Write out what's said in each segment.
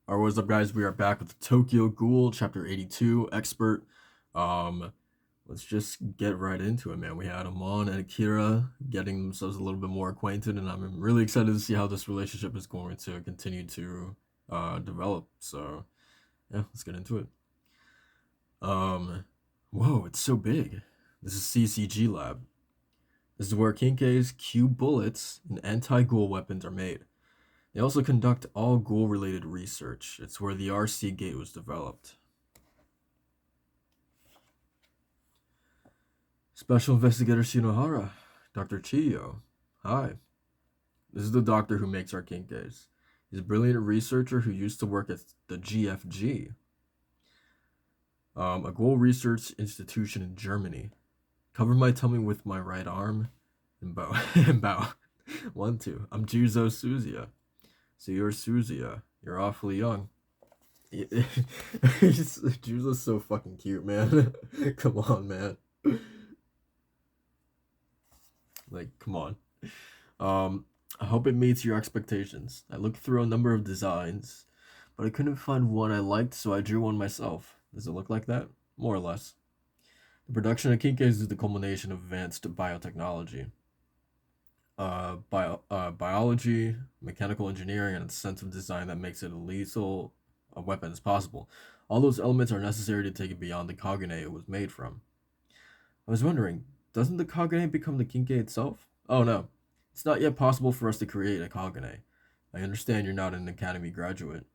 Alright, what's up, guys? We are back with Tokyo Ghoul, Chapter 82, Expert. Um, let's just get right into it, man. We had Amon and Akira getting themselves a little bit more acquainted, and I'm really excited to see how this relationship is going to continue to develop. So, yeah, let's get into it. Um, whoa, it's so big. This is CCG Lab. This is where Kinkei's Q bullets and anti-ghoul weapons are made. They also conduct all ghoul-related research. It's where the RC gate was developed. Special Investigator Shinohara, Dr. Chiyo. Hi. This is the doctor who makes our Kinkeis. He's a brilliant researcher who used to work at the GFG, a ghoul research institution in Germany. Cover my tummy with my right arm and bow. and bow. 1, 2. I'm Juzo Suzuya. So you're Suzuya. You're awfully young. Juzo's so fucking cute, man. Come on, man. Like, come on. Um, I hope it meets your expectations. I looked through a number of designs, but I couldn't find one I liked, so I drew one myself. Does it look like that? More or less. The production of Kinkeis is the culmination of advanced biotechnology. Biology, mechanical engineering, and a sense of design that makes it a lethal a weapon as possible. All those elements are necessary to take it beyond the Kagune it was made from. I was wondering, doesn't the Kagune become the Kinkei itself? Oh no, it's not yet possible for us to create a Kagune. I understand you're not an academy graduate.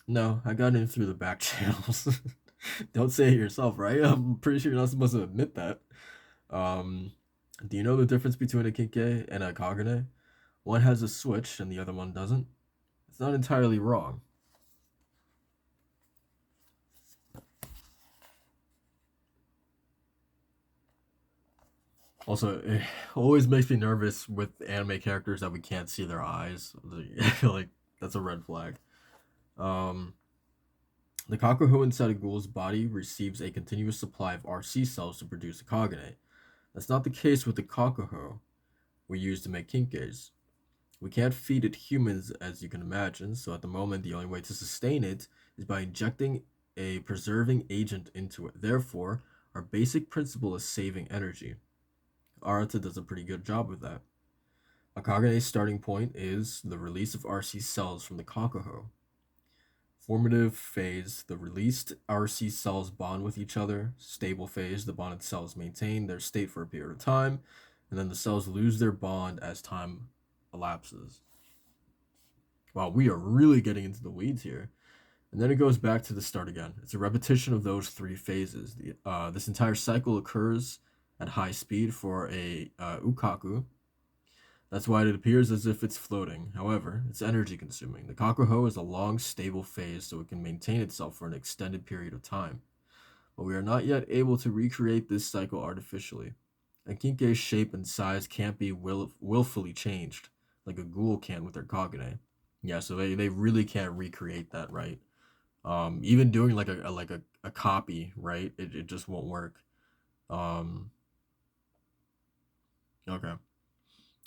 No, I got in through the back channels. Don't say it yourself, right? I'm pretty sure you're not supposed to admit that. Um, do you know the difference between a Kinkei and a Kagune? One has a switch and the other one doesn't. It's not entirely wrong. Also, it always makes me nervous with anime characters that we can't see their eyes. I feel like that's a red flag. Um, the Kakuho inside a ghoul's body receives a continuous supply of RC cells to produce a Kagune. That's not the case with the Kakuho we use to make Kinkeis. We can't feed it humans, as you can imagine, so at the moment, the only way to sustain it is by injecting a preserving agent into it. Therefore, our basic principle is saving energy. Arata does a pretty good job with that. Akagene's starting point is the release of RC cells from the Kakuho. Formative phase, the released RC cells bond with each other. Stable phase, the bonded cells maintain their state for a period of time, and then the cells lose their bond as time elapses. Wow, we are really getting into the weeds here. And then it goes back to the start again. It's a repetition of those three phases. This entire cycle occurs at high speed for a ukaku. That's why it appears as if it's floating. However, it's energy consuming. The kakuho is a long, stable phase, so it can maintain itself for an extended period of time. But we are not yet able to recreate this cycle artificially. A Kinkei's shape and size can't be willfully changed, like a ghoul can with their Kagune. Yeah, so they really can't recreate that, right? Even doing like a copy, right? It just won't work. Um, okay.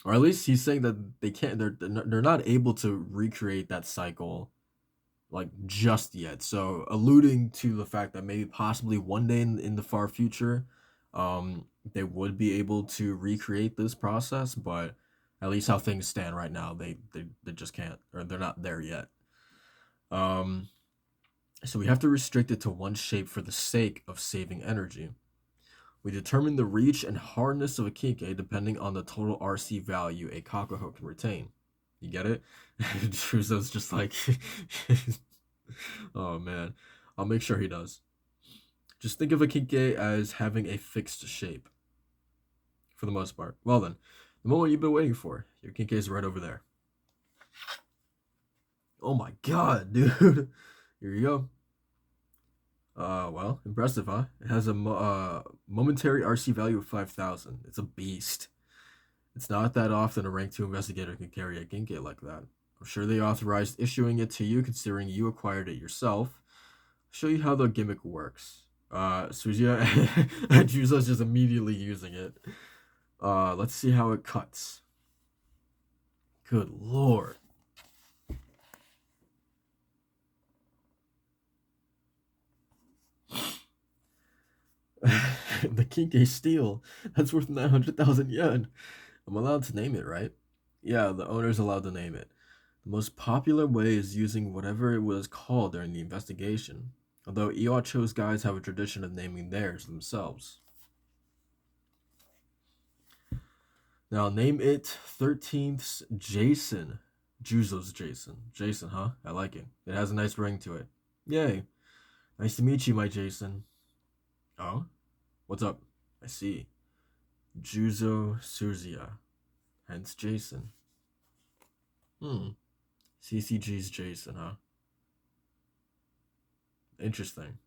Or at least he's saying that they can't. They're not able to recreate that cycle like just yet. So alluding to the fact that maybe possibly one day in the far future, they would be able to recreate this process, but at least how things stand right now, they just can't, or they're not there yet. Um, so we have to restrict it to one shape for the sake of saving energy. We determine the reach and hardness of a Kinkei depending on the total RC value a Kakuho can retain. You get it? Truzo's just like, oh man. I'll make sure he does. Just think of a Kinkei as having a fixed shape, for the most part. Well then, the moment you've been waiting for. Your Kinkei is right over there. Oh my god, dude. Here you go. Well, impressive, huh? It has a momentary RC value of 5,000. It's a beast. It's not that often a rank 2 investigator can carry a Ginkei like that. I'm sure they authorized issuing it to you considering you acquired it yourself. I'll show you how the gimmick works. Suzuya and Juzo's just immediately using it. Let's see how it cuts. Good lord. The Kinke steel. That's worth 900,000 yen. I'm allowed to name it, right? Yeah, the owner's allowed to name it. The most popular way is using whatever it was called during the investigation, although Iwacho's guys have a tradition of naming theirs themselves. Now name it 13th Jason. Juzo's Jason. Jason, huh? I like it. It has a nice ring to it. Yay. Nice to meet you, my Jason. Oh? What's up? I see. Juzo Suzuya. Hence Jason. Hmm. CCG's Jason, huh? Interesting.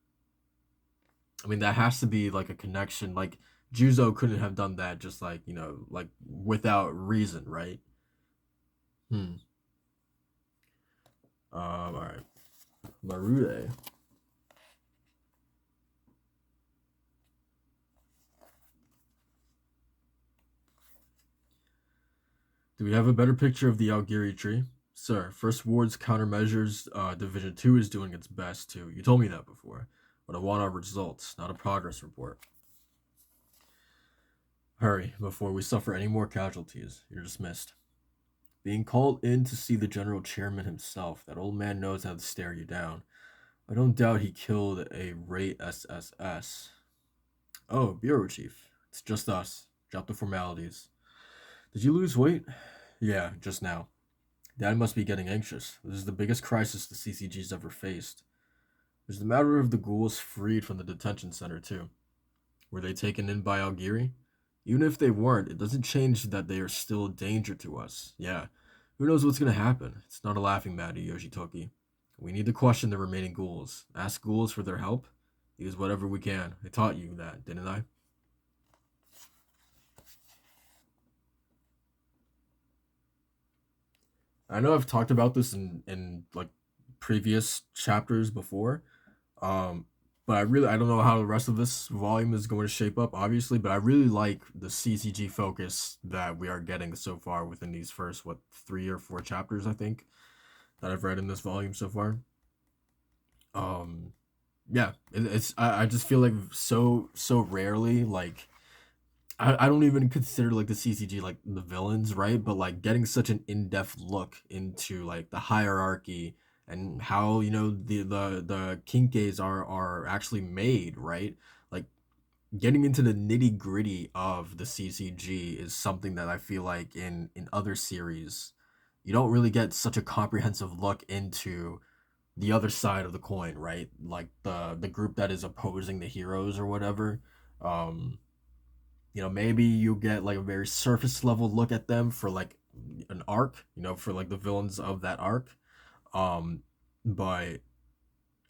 I mean, that has to be like a connection. Like, Juzo couldn't have done that just like, like without reason, right? Hmm. Alright. Marude. Do we have a better picture of the Algiri tree? Sir, First Ward's countermeasures Division 2 is doing its best too. You told me that before. But I want our results, not a progress report. Hurry, before we suffer any more casualties. You're dismissed. Being called in to see the general chairman himself, that old man knows how to stare you down. I don't doubt he killed a Ray SSS. Oh, Bureau Chief. It's just us. Drop the formalities. Did you lose weight? Yeah, just now. Dad must be getting anxious. This is the biggest crisis the CCG's ever faced. There's the matter of the ghouls freed from the detention center, too. Were they taken in by Algiri? Even if they weren't, it doesn't change that they are still a danger to us. Yeah. Who knows what's gonna happen? It's not a laughing matter, Yoshitoki. We need to question the remaining ghouls. Ask ghouls for their help. Use whatever we can. I taught you that, didn't I? I know I've talked about this in like previous chapters before. Um, but I don't know how the rest of this volume is going to shape up, obviously, but I really like the CCG focus that we are getting so far within these first, what, 3 or 4 chapters, I think, that I've read in this volume so far. Um, yeah, I just feel like so rarely, like, I don't even consider like the CCG like the villains, right? But like getting such an in-depth look into like the hierarchy and how the kinkes are actually made, right? Like getting into the nitty-gritty of the CCG is something that I feel like in other series you don't really get such a comprehensive look into the other side of the coin, right? Like the group that is opposing the heroes or whatever. Um maybe you get like a very surface level look at them for like an arc, for like the villains of that arc. Um, but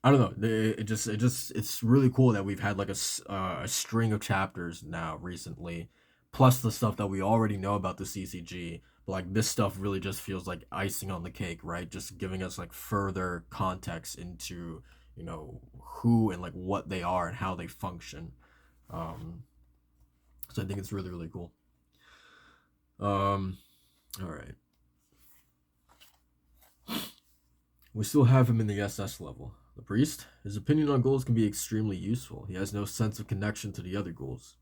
I don't know. It's really cool that we've had like a string of chapters now recently, plus the stuff that we already know about the CCG. But like this stuff really just feels like icing on the cake, right? Just giving us like further context into who and like what they are and how they function. Um, so I think it's really cool. Um, all right. We still have him in the SS level. The priest? His opinion on ghouls can be extremely useful. He has no sense of connection to the other ghouls.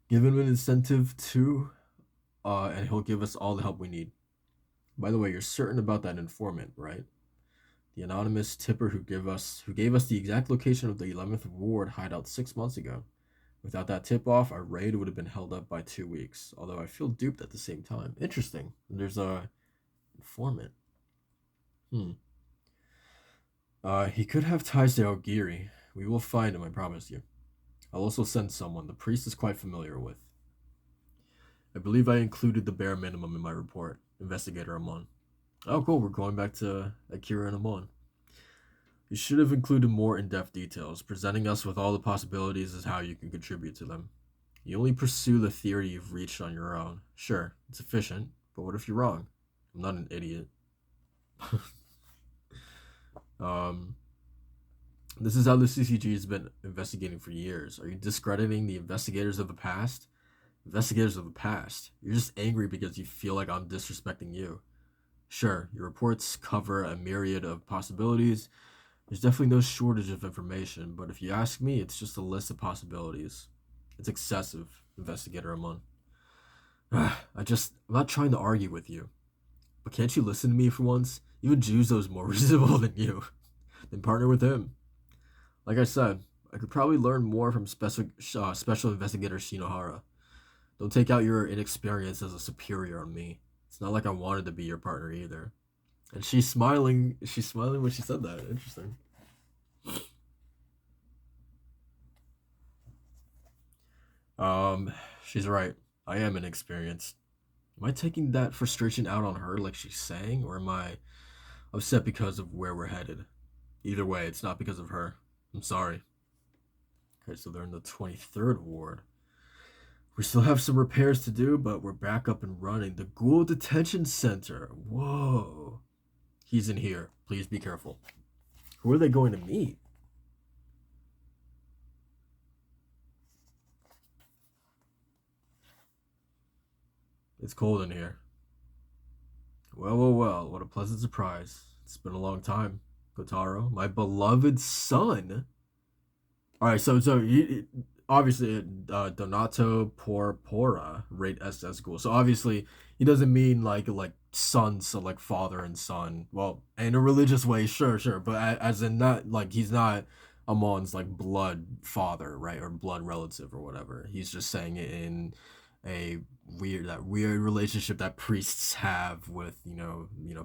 Give him an incentive too, and he'll give us all the help we need. By the way, you're certain about that informant, right? The anonymous tipper who gave us the exact location of the 11th Ward hideout 6 months ago. Without that tip off, our raid would have been held up by 2 weeks. Although I feel duped at the same time. Interesting. There's a informant. Hmm. He could have ties to Ogiri. We will find him, I promise you. I'll also send someone the priest is quite familiar with. I believe I included the bare minimum in my report. Investigator Amon. Oh, cool. We're going back to Akira and Amon. You should have included more in-depth details. Presenting us with all the possibilities is how you can contribute to them. You only pursue the theory you've reached on your own. Sure, it's efficient, but what if you're wrong? I'm not an idiot. um, This is how the CCG has been investigating for years. Are you discrediting the investigators of the past? Investigators of the past. You're just angry because you feel like I'm disrespecting you. Sure, your reports cover a myriad of possibilities. There's definitely no shortage of information, but if you ask me, it's just a list of possibilities. It's excessive, Investigator Amon. I'm not trying to argue with you, but can't you listen to me for once? Even Juzo's more reasonable than you. Then partner with him. Like I said, I could probably learn more from Special Investigator Shinohara. Don't take out your inexperience as a superior on me. It's not like I wanted to be your partner either. And she's smiling. She's smiling when she said that. Interesting. Um, she's right. I am inexperienced. Am I taking that frustration out on her like she's saying, or am I upset because of where we're headed? Either way, it's not because of her. I'm sorry. Okay, so they're in the 23rd ward. We still have some repairs to do, but we're back up and running. The Ghoul Detention Center. Whoa. He's in here. Please be careful. Who are they going to meet? It's cold in here. Well, well, well. What a pleasant surprise. It's been a long time. Kotaro, my beloved son. All right, so obviously Donato Porpora rate SS Ghoul. So obviously he doesn't mean like son, so like father and son. Well, in a religious way, sure, but as in not like he's not Amon's like blood father, right, or blood relative or whatever. He's just saying it in a weird relationship that priests have with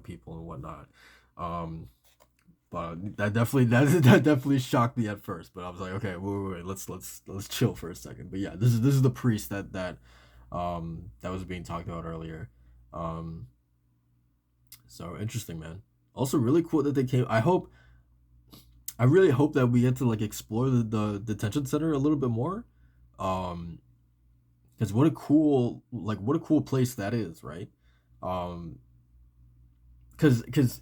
people and whatnot. Um, but that definitely shocked me at first. But I was like, okay, wait, let's chill for a second. But yeah, this is the priest that was being talked about earlier. Um, so interesting, man. Also, really cool that they came. I really hope that we get to like explore the detention center a little bit more. Um, because what a cool place that is, right? Um, because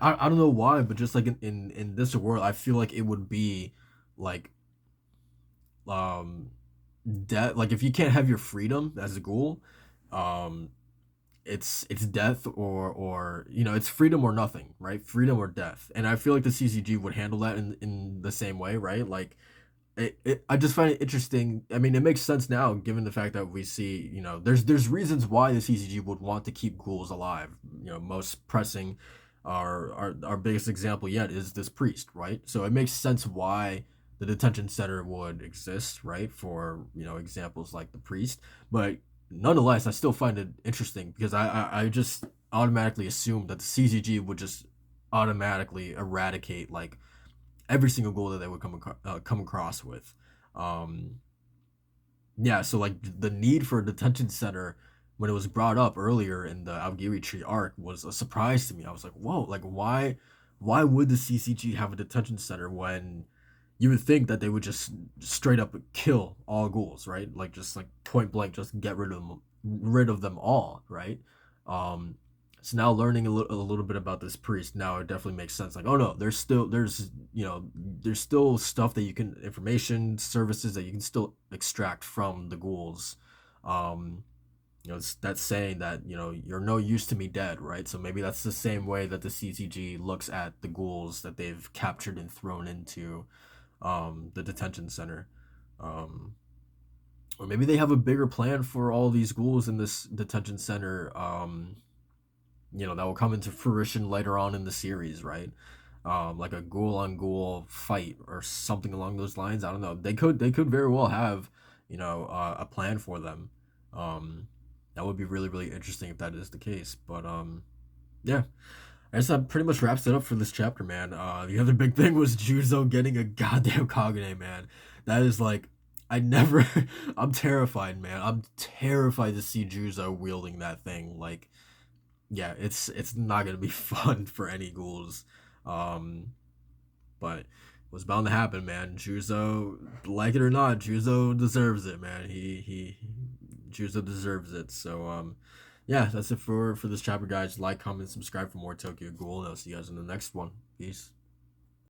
I don't know why, but just like in this world, I feel like it would be like um death. Like if you can't have your freedom as a ghoul, um, it's death or it's freedom or nothing, right? Freedom or death. And I feel like the CCG would handle that in the same way, right? Like I just find it interesting. I mean, it makes sense now given the fact that we see, there's reasons why the CCG would want to keep ghouls alive. Most pressing, our biggest example yet is this priest, right? So it makes sense why the detention center would exist, right? For examples like the priest, but nonetheless, I still find it interesting because I just automatically assume that the CCG would just automatically eradicate like every single goal that they would come across with. Um, yeah, so like the need for a detention center when it was brought up earlier in the Algiri Tree arc was a surprise to me. I was like, whoa, like why would the CCG have a detention center when you would think that they would just straight up kill all ghouls, right? Like just like point blank, just get rid of them all, right? Um, so now learning a little bit about this priest, now it definitely makes sense. Like, oh no, there's still stuff that you can information services that you can still extract from the ghouls. Um, that's saying that you're no use to me dead, right? So maybe that's the same way that the CCG looks at the ghouls that they've captured and thrown into the detention center. Um, or maybe they have a bigger plan for all these ghouls in this detention center. That will come into fruition later on in the series, right? Like a ghoul on ghoul fight or something along those lines. I don't know. They could very well have a plan for them. Um, that would be really really interesting if that is the case. But yeah, I guess that pretty much wraps it up for this chapter, man. The other big thing was Juzo getting a goddamn Kagane, man. That is like, I never. I'm terrified, man. I'm terrified to see Juzo wielding that thing. Like, yeah, it's not gonna be fun for any ghouls. Um, but it was bound to happen, man. Juzo, like it or not, Juzo deserves it, man. He Juzo deserves it. So yeah, that's it for this chapter, guys. Like, comment, subscribe for more Tokyo Ghoul, and I'll see you guys in the next one. Peace.